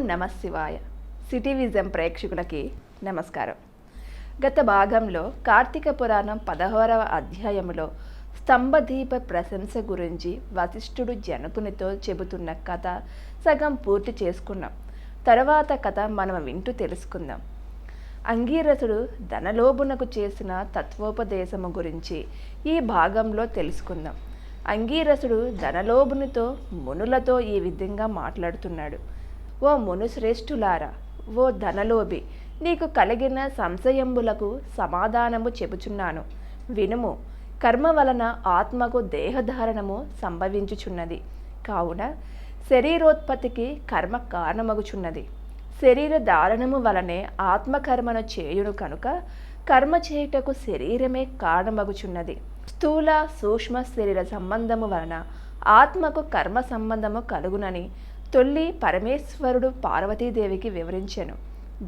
నమ శివాయ. City vision ప్రేక్షకులకి నమస్కారం. గత భాగంలో కార్తీక పురాణం 16వ అధ్యాయంలో స్తంభదీప ప్రశంస గురించి వశిష్ఠుడు జనకునితో చెబుతున్న కథ సగం పూర్తి చేసుకున్నాం. తర్వాత కథ మనం వింటూ తెలుసుకుందాం. అంగీరసుడు ధనలోభునకు చేసిన తత్వోపదేశము గురించి ఈ భాగంలో తెలుసుకుందాం. అంగీరసుడు ధనలోభునితో మునులతో ఈ విధంగా మాట్లాడుతున్నాడు. ఓ మునుశ్రేష్ఠులారా, ఓ ధనలోభి, నీకు కలిగిన సంశయంబులకు సమాధానము చెబుచున్నాను, వినుము. కర్మ వలన ఆత్మకు దేహధారణము సంభవించుచున్నది. కావున శరీరోత్పత్తికి కర్మ కారణమగుచున్నది. శరీర ధారణము వలనే ఆత్మకర్మను చేయును కనుక కర్మ చేయుటకు శరీరమే కారణమగుచున్నది. స్థూల సూక్ష్మ శరీర సంబంధము వలన ఆత్మకు కర్మ సంబంధము కలుగునని తొల్లి పరమేశ్వరుడు పార్వతీదేవికి వివరించెను.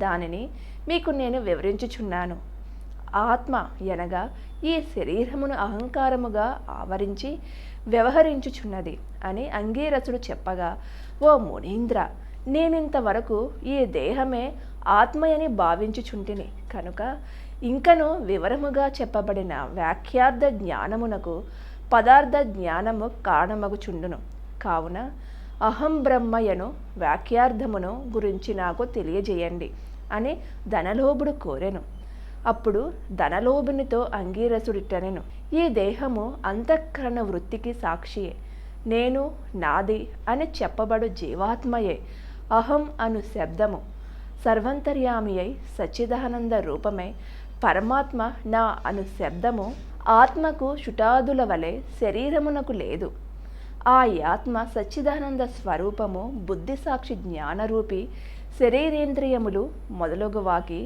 దానిని మీకు నేను వివరించుచున్నాను. ఆత్మ అనగా ఈ శరీరమును అహంకారముగా ఆవరించి వ్యవహరించుచున్నది అని అంగీరసుడు చెప్పగా, ఓ మునీంద్ర, నేనింతవరకు ఈ దేహమే ఆత్మయని భావించుచుంటిని కనుక ఇంకను వివరముగా చెప్పబడిన వాక్యార్థ జ్ఞానమునకు పదార్థ జ్ఞానము కారణమగుచుండును. కావున అహం బ్రహ్మయను వాక్యార్థమును గురించి నాకు తెలియజేయండి అని ధనలోభుడు కోరెను. అప్పుడు ధనలోభునితో అంగీరసుడిటనెను, ఈ దేహము అంతఃకరణ వృత్తికి సాక్షియే. నేను, నాది అని చెప్పబడు జీవాత్మయే అహం అను శబ్దము. సర్వంతర్యామి అయి సచ్చిదానంద రూపమై పరమాత్మ నా అను శబ్దము ఆత్మకు శుటాదుల వలె శరీరమునకు లేదు. ఆ ఆత్మ సచ్చిదానంద స్వరూపము బుద్ధిసాక్షి జ్ఞానరూపి శరీరేంద్రియములు మొదలగువాకి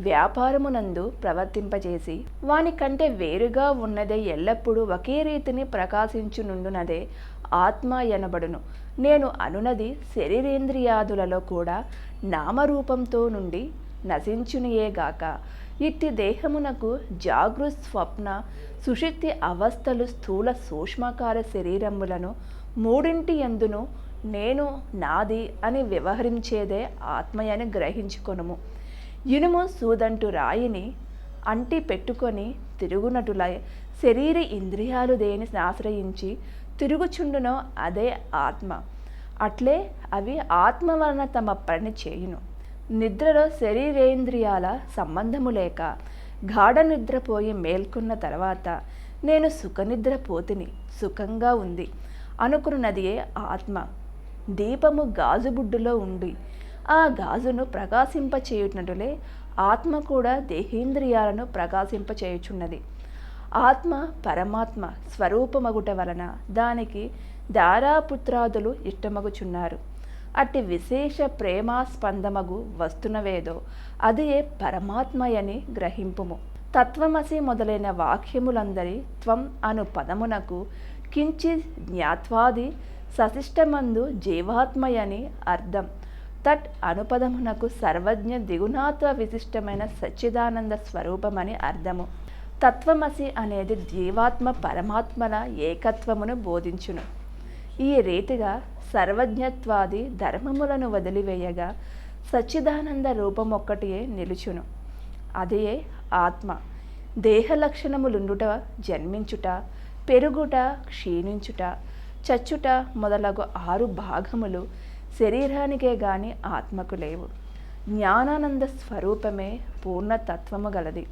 వ్యాపారమునందు ప్రవర్తింపజేసి వాని కంటే వేరుగా ఉన్నదే ఎల్లప్పుడూ ఒకే రీతిని ప్రకాశించునుండునదే ఆత్మ ఎనబడును. నేను అనునది శరీరేంద్రియాదులలో కూడా నామరూపంతో నుండి నశించునియేగాక ఇట్టి దేహమునకు జాగృత్ స్వప్న సుషుప్తి అవస్థలు స్థూల సూక్ష్మకార శరీరములను మూడింటి యందును నేను, నాది అని వ్యవహరించేదే ఆత్మయని గ్రహించుకొనుము. ఇనుము సూదంటు రాయిని అంటి పెట్టుకొని తిరుగునటులై శరీర ఇంద్రియాలు దేని ఆశ్రయించి తిరుగుచుండునో అదే ఆత్మ. అట్లే అవి ఆత్మ వలన తమ పని చేయును. నిద్రలో శరీరేంద్రియాల సంబంధము లేక గాఢ నిద్రపోయి మేల్కొన్న తర్వాత నేను సుఖనిద్ర పోతిని, సుఖంగా ఉంది అనుకున్నదియే ఆత్మ. దీపము గాజు బుడ్డులో ఉండి ఆ గాజును ప్రకాశింపచేయునటులే ఆత్మ కూడా దేహేంద్రియాలను ప్రకాశింపచేయుచున్నది. ఆత్మ పరమాత్మ స్వరూపమగుట వలన దానికి దారాపుత్రాదులు ఇష్టమగుచున్నారు. అట్టి విశేష ప్రేమాస్పందమగు వస్తునవేదో అదియే పరమాత్మయని గ్రహింపుము. తత్వమసి మొదలైన వాక్యములందరి త్వం అను పదమునకు కించి జ్ఞాత్వాది సశిష్టమందు జీవాత్మయని అర్థం. తట్ అనుపదమునకు సర్వజ్ఞ దిగుణాత్వ విశిష్టమైన సచ్చిదానంద స్వరూపమని అర్థము. తత్వమసి అనేది జీవాత్మ పరమాత్మల ఏకత్వమును బోధించును. ఈ రీతిగా సర్వజ్ఞత్వాది ధర్మములను వదిలివేయగా సచ్చిదానంద రూపమొక్కటియే నిలుచును. అదే ఆత్మ. దేహ లక్షణములుండుట, జన్మించుట, పెరుగుట, క్షీణించుట, చచ్చుట మొదలగు 6 భాగములు శరీరానికే గాని ఆత్మకు లేవు. జ్ఞానానంద స్వరూపమే పూర్ణతత్వము గలది.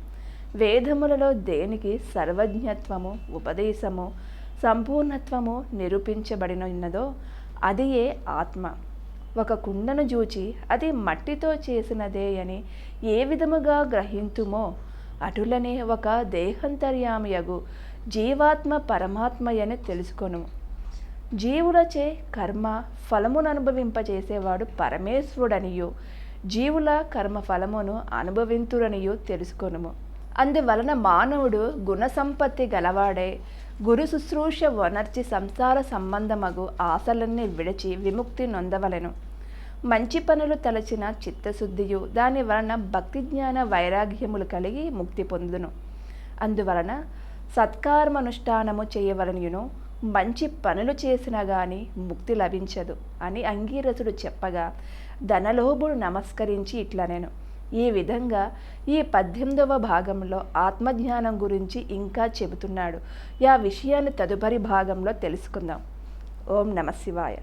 వేదములలో దేనికి సర్వజ్ఞత్వము, ఉపదేశము, సంపూర్ణత్వము నిరూపించబడినదో అది ఏ ఆత్మ. ఒక కుండను జూచి అది మట్టితో చేసినదే అని ఏ విధముగా గ్రహింతుమో అటులనే ఒక దేహంతర్యామియగు జీవాత్మ పరమాత్మయని తెలుసుకొను. జీవులచే కర్మ ఫలమును అనుభవింపజేసేవాడు పరమేశ్వరుడనియు జీవుల కర్మ ఫలమును అనుభవింతురనియు తెలుసుకొనుము. అందువలన మానవుడు గుణసంపత్తి గలవాడే గురు శుశ్రూష వనర్చి సంసార సంబంధమగు ఆశలన్నీ విడిచి విముక్తి నొందవలెను. మంచి పనులు తలచిన చిత్తశుద్ధియు దాని వలన భక్తి జ్ఞాన వైరాగ్యములు కలిగి ముక్తి పొందును. అందువలన సత్కర్మనుష్ఠానము చేయవలనియును మంచి పనులు చేసినా కానీ ముక్తి లభించదు అని అంగీరసుడు చెప్పగా ధనలోభుడు నమస్కరించి ఇట్లా నేను ఈ విధంగా ఈ 18వ భాగంలో ఆత్మజ్ఞానం గురించి ఇంకా చెబుతున్నాడు. ఆ విషయాన్ని తదుపరి భాగంలో తెలుసుకుందాం. ఓం నమ శివాయ.